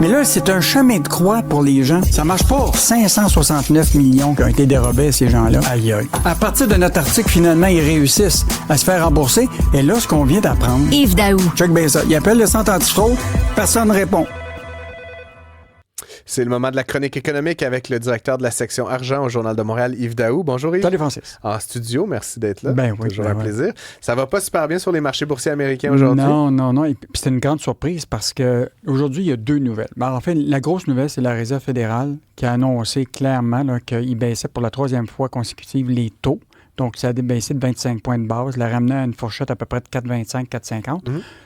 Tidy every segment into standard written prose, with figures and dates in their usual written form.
Mais là, c'est un chemin de croix pour les gens. Ça marche pas. 569 millions qui ont été dérobés à ces gens-là. Aïe, aïe. À partir de notre article, finalement, ils réussissent à se faire rembourser. Et là, ce qu'on vient d'apprendre... Yves Daou. Check bien ça. Il appelle le centre antifraude. Personne ne répond. C'est le moment de la chronique économique avec le directeur de la section argent au Journal de Montréal, Yves Daou. Bonjour Yves. Salut Francis. En studio, merci d'être là. Ben oui. Toujours un plaisir. Ça va pas super bien sur les marchés boursiers américains aujourd'hui? Non. Et puis c'était une grande surprise parce qu'aujourd'hui, il y a deux nouvelles. Ben, en fait, la grosse nouvelle, c'est la Réserve fédérale qui a annoncé clairement qu'il baissait pour la troisième fois consécutive les taux. Donc, ça a baissé de 25 points de base, la ramenant à une fourchette à peu près de 4,25, 4,50.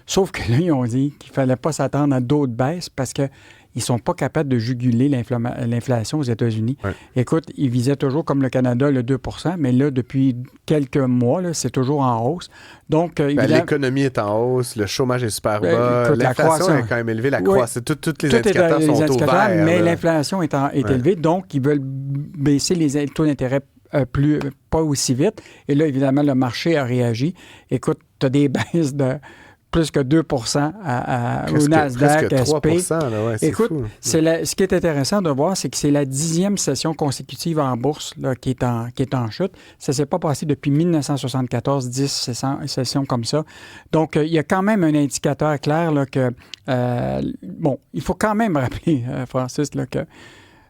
Sauf que là, ils ont dit qu'il ne fallait pas s'attendre à d'autres baisses parce qu'ils ne sont pas capables de juguler l'inflation aux États-Unis. Ouais. Écoute, ils visaient toujours, comme le Canada, le 2 mais là, depuis quelques mois, là, c'est toujours en hausse. Donc, l'économie est en hausse, le chômage est super bas, l'inflation est quand même élevée, tous les indicateurs sont au vert. Mais l'inflation est élevée, donc ils veulent baisser les taux d'intérêt pas aussi vite. Et là, évidemment, le marché a réagi. Écoute, tu as des baisses de plus que 2 au Nasdaq, presque 3 SP. Là, ouais, écoute, fou. Ce qui est intéressant de voir, c'est que c'est la 10e session consécutive en bourse là, qui est en chute. Ça ne s'est pas passé depuis 1974, 10 sessions comme ça. Donc, il y a quand même un indicateur clair là, que... il faut quand même rappeler, Francis, là, que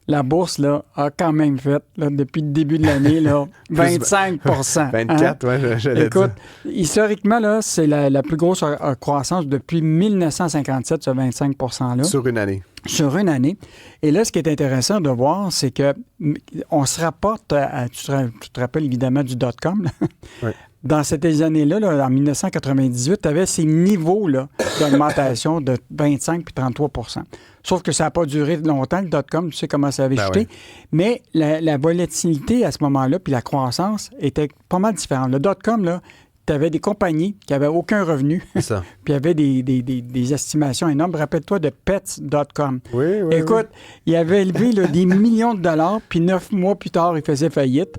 la bourse là, a quand même fait, là, depuis le début de l'année, là, 25 24, oui, j'allais Écoute, historiquement, là, c'est la plus grosse croissance depuis 1957, ce 25 %-là. Sur une année. Sur une année. Et là, ce qui est intéressant de voir, c'est qu'on se rapporte à... Tu te rappelles évidemment du dot-com, là? Oui. Dans ces années-là, là, en 1998, tu avais ces niveaux-là d'augmentation de 25 puis 33 %. Sauf que ça n'a pas duré longtemps, le dot-com, tu sais comment ça avait chuté. Oui. Mais la volatilité à ce moment-là puis la croissance était pas mal différente. Le dot-com, là, tu avais des compagnies qui n'avaient aucun revenu. C'est ça. Puis il y avait des estimations énormes. Rappelle-toi de Pets.com. Oui. Écoute, il avait élevé là, des millions de dollars, puis 9 mois plus tard, il faisait faillite.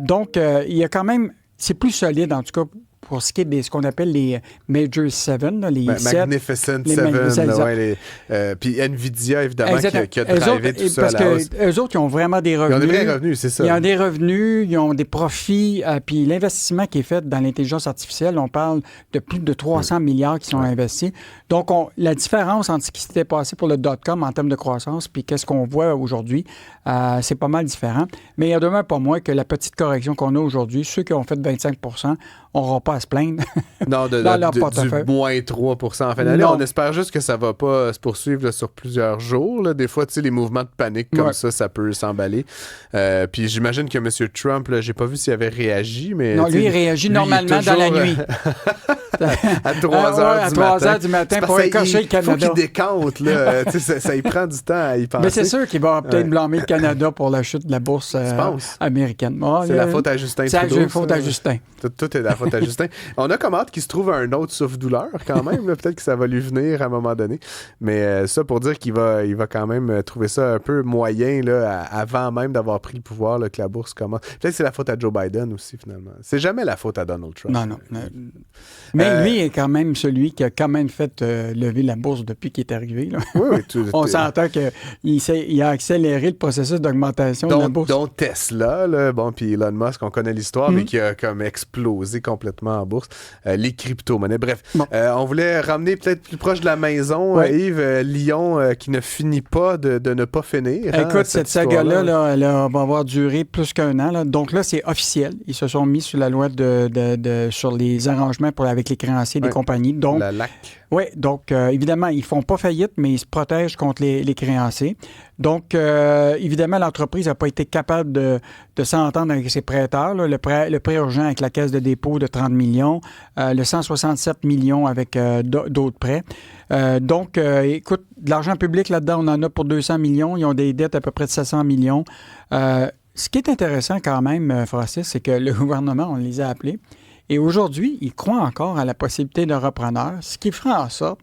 Donc, il y a quand même... C'est plus solide, en tout cas, pour ce qui est de ce qu'on appelle les Major 7, là, les 7. Magnificent 7, puis NVIDIA, évidemment, qui a drivé tout ça parce à la hausse. Eux autres, ils ont vraiment des revenus. Ils ont des vrais revenus, c'est ça. Ils ont des revenus, ils ont des profits, puis l'investissement qui est fait dans l'intelligence artificielle, on parle de plus de 300 milliards qui sont investis. Donc, la différence entre ce qui s'était passé pour le dot-com en termes de croissance puis qu'est-ce qu'on voit aujourd'hui, c'est pas mal différent. Mais il y a demain pas moins que la petite correction qu'on a aujourd'hui, ceux qui ont fait 25 n'auront pas à se plaindre. Non, du moins 3 en fin d'année. On espère juste que ça ne va pas se poursuivre là, sur plusieurs jours. Là. Des fois, tu sais, les mouvements de panique comme ça peut s'emballer. Puis j'imagine que M. Trump, je n'ai pas vu s'il avait réagi, mais... Non, lui, il réagit normalement dans la nuit. à 3 heures du matin pour écorcher le Canada. Il faut qu'il décante. Là. ça y prend du temps à y penser. Mais c'est sûr qu'il va peut-être blâmer le Canada pour la chute de la bourse américaine. C'est la faute à Justin Trudeau. C'est la faute à Justin. Tout est de la faute à Justin. On a comme hâte qu'il se trouve un autre souffle-douleur quand même. Là. Peut-être que ça va lui venir à un moment donné. Mais ça pour dire qu'il va quand même trouver ça un peu moyen là, avant même d'avoir pris le pouvoir, là, que la bourse commence. Peut-être que c'est la faute à Joe Biden aussi, finalement. C'est jamais la faute à Donald Trump. Non. Mais lui est quand même celui qui a quand même fait lever la bourse depuis qu'il est arrivé. Là. Oui, on s'entend qu'il a accéléré le processus d'augmentation de la bourse. Dont Tesla, là, puis Elon Musk, on connaît l'histoire, mais qui a comme explosé complètement en bourse. Les crypto-monnaies. Bref, on voulait ramener peut-être plus proche de la maison, Yves, Lyon, qui ne finit pas de ne pas finir. Écoute, cette saga-là, là, elle va avoir duré plus qu'un an. Là. Donc là, c'est officiel. Ils se sont mis sur la loi sur les arrangements avec les créanciers des compagnies. Donc, la LAC. Oui, donc évidemment, ils ne font pas faillite, mais ils se protègent contre les créanciers. Donc, évidemment, l'entreprise n'a pas été capable de s'entendre avec ses prêteurs. Là. Le prêt urgent avec la Caisse de dépôt de 30 millions, le 167 millions avec d'autres prêts. Donc, écoute, de l'argent public là-dedans, on en a pour 200 millions. Ils ont des dettes à peu près de 700 millions. Ce qui est intéressant quand même, Francis, c'est que le gouvernement, on les a appelés, et aujourd'hui, ils croient encore à la possibilité d'un repreneur, ce qui fera en sorte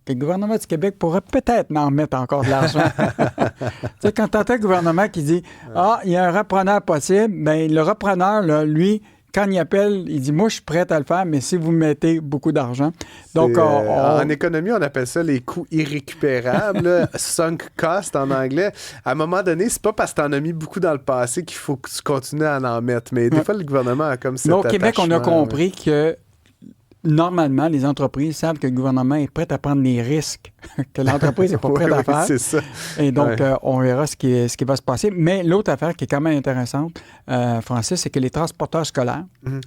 que le gouvernement du Québec pourrait peut-être en mettre encore de l'argent. Tu sais, quand tu entends le gouvernement qui dit « Ah, il y a un repreneur possible », bien, le repreneur, là, lui, quand il appelle, il dit « Moi, je suis prêt à le faire, mais si vous mettez beaucoup d'argent. » Donc, en économie, on appelle ça les coûts irrécupérables, là, sunk cost en anglais. À un moment donné, c'est pas parce que tu en as mis beaucoup dans le passé qu'il faut que tu continues à en mettre. Mais des fois, le gouvernement a comme cet mais au Québec, on a attachement, compris que normalement, les entreprises savent que le gouvernement est prêt à prendre les risques que l'entreprise n'est pas prête à faire. C'est ça. Et donc, on verra ce qui va se passer. Mais l'autre affaire qui est quand même intéressante, Francis, c'est que les transporteurs scolaires,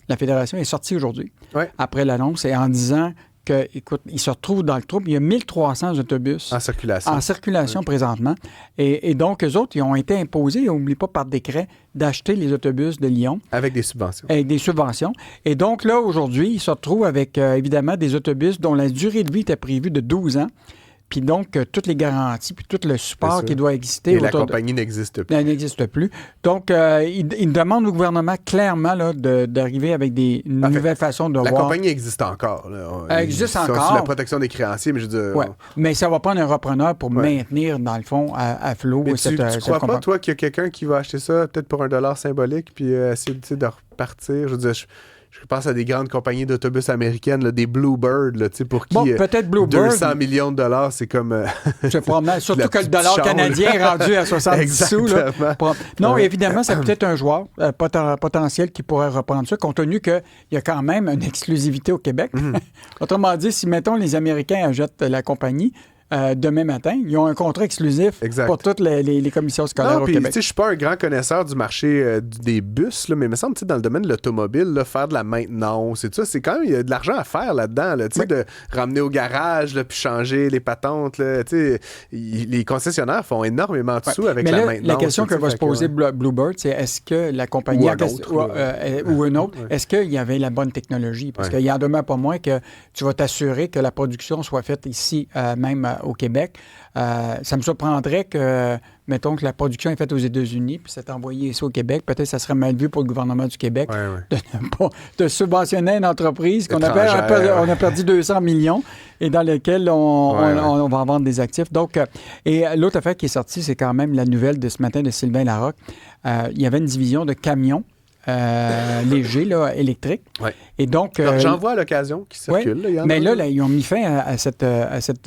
la Fédération est sortie aujourd'hui, après l'annonce, et en disant que, écoute, ils se retrouvent dans le trouble. Il y a 1300 autobus en circulation présentement. Et donc, eux autres, ils ont été imposés, n'oublie pas par décret, d'acheter les autobus de Lyon. Avec des subventions. Avec des subventions. Et donc, là, aujourd'hui, ils se retrouvent avec, évidemment, des autobus dont la durée de vie était prévue de 12 ans. Puis donc, toutes les garanties, puis tout le support qui doit exister. Et la compagnie n'existe plus. Elle n'existe plus. Donc, il demande au gouvernement clairement là, d'arriver avec des nouvelles façons de voir. La compagnie existe encore. Là. Elle existe encore. Sur la protection des créanciers, mais je veux dire... Mais ça va prendre un repreneur pour maintenir, dans le fond, à flot cette compagnie. Tu crois pas, toi, qu'il y a quelqu'un qui va acheter ça, peut-être pour $1 symbolique, puis essayer de repartir? Je veux dire... Je pense à des grandes compagnies d'autobus américaines, là, des Bluebird, là, pour qui peut-être Bluebird, 200 millions de dollars, c'est comme... c'est probablement, surtout que le dollar canadien est rendu à 70 sous. Là. Non, évidemment, c'est peut-être un joueur potentiel qui pourrait reprendre ça, compte tenu qu'il y a quand même une exclusivité au Québec. Autrement dit, si, mettons, les Américains achètent la compagnie, demain matin, ils ont un contrat exclusif pour toutes les commissions scolaires au Québec. Je ne suis pas un grand connaisseur du marché des bus, là, mais il me semble dans le domaine de l'automobile, là, faire de la maintenance et tout ça, c'est quand même, il y a de l'argent à faire là-dedans, là, de ramener au garage, là, puis changer les patentes. Là, les concessionnaires font énormément de sous avec la maintenance. La question que va se poser Bluebird, c'est est-ce que la compagnie ou un autre, est-ce qu'il y avait la bonne technologie? Parce qu'il y en demeure pas moins que tu vas t'assurer que la production soit faite ici, même au Québec. Ça me surprendrait que, mettons, que la production est faite aux États-Unis puis c'est envoyé ici au Québec. Peut-être que ça serait mal vu pour le gouvernement du Québec de subventionner une entreprise qu'on a perdu 200 millions et dans laquelle on va vendre des actifs. Donc, et l'autre affaire qui est sortie, c'est quand même la nouvelle de ce matin de Sylvain Larocque. Il y avait une division de camions léger, là, électrique. Et donc, j'en vois à l'occasion qui circule. Mais là, ils ont mis fin à cette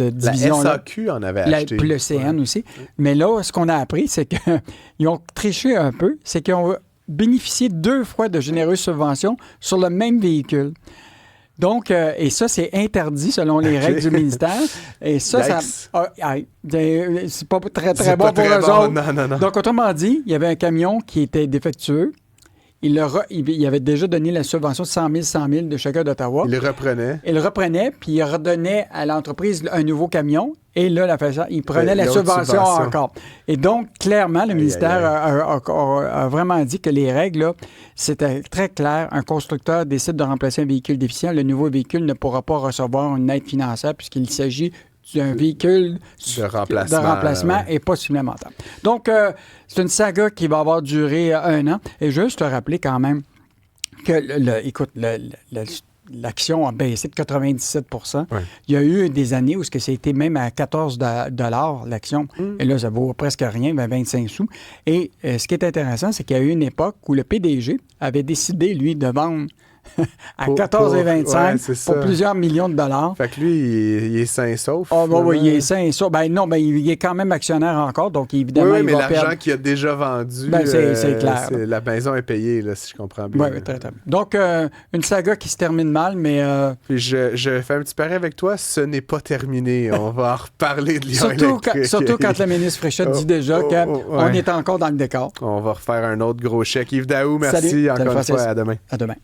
division. La SAQ en avait acheté. Puis le CN aussi. Mais là, ce qu'on a appris, c'est qu'ils ont triché un peu. C'est qu'ils ont bénéficié 2 fois de généreuses subventions sur le même véhicule. Donc, et ça, c'est interdit selon les règles du ministère. Et ça, c'est pas très, très bon pour eux autres. Non. Donc, autrement dit, il y avait un camion qui était défectueux. Il avait déjà donné la subvention de 100 000 de chacun d'Ottawa. Il le reprenait, puis il redonnait à l'entreprise un nouveau camion. Et là, il prenait la subvention encore. Et donc, clairement, le ministère a vraiment dit que les règles, là, c'était très clair. Un constructeur décide de remplacer un véhicule déficient. Le nouveau véhicule ne pourra pas recevoir une aide financière puisqu'il s'agit d'un véhicule de remplacement et pas supplémentaire. Donc, c'est une saga qui va avoir duré 1 an. Et juste te rappeler quand même que, l'action a baissé de 97 %. Il y a eu des années où c'était même à 14 $ l'action. Et là, ça vaut presque rien, 25 sous. Et ce qui est intéressant, c'est qu'il y a eu une époque où le PDG avait décidé, lui, de vendre à 14,25 pour plusieurs millions de dollars. Fait que lui, il est sain et sauf. Il est sain et sauf. Non, il est quand même actionnaire encore, donc évidemment, il mais va l'argent qu'il a déjà vendu, c'est clair. La maison est payée, là, si je comprends bien. Oui, très, très bien. Donc, une saga qui se termine mal, mais... Puis je fais un petit pari avec toi, ce n'est pas terminé. On va en reparler de Lion électrique. Surtout quand le ministre Fréchette dit déjà qu'on est encore dans le décor. On va refaire un autre gros chèque. Yves Daou, merci encore une fois. À demain. À demain.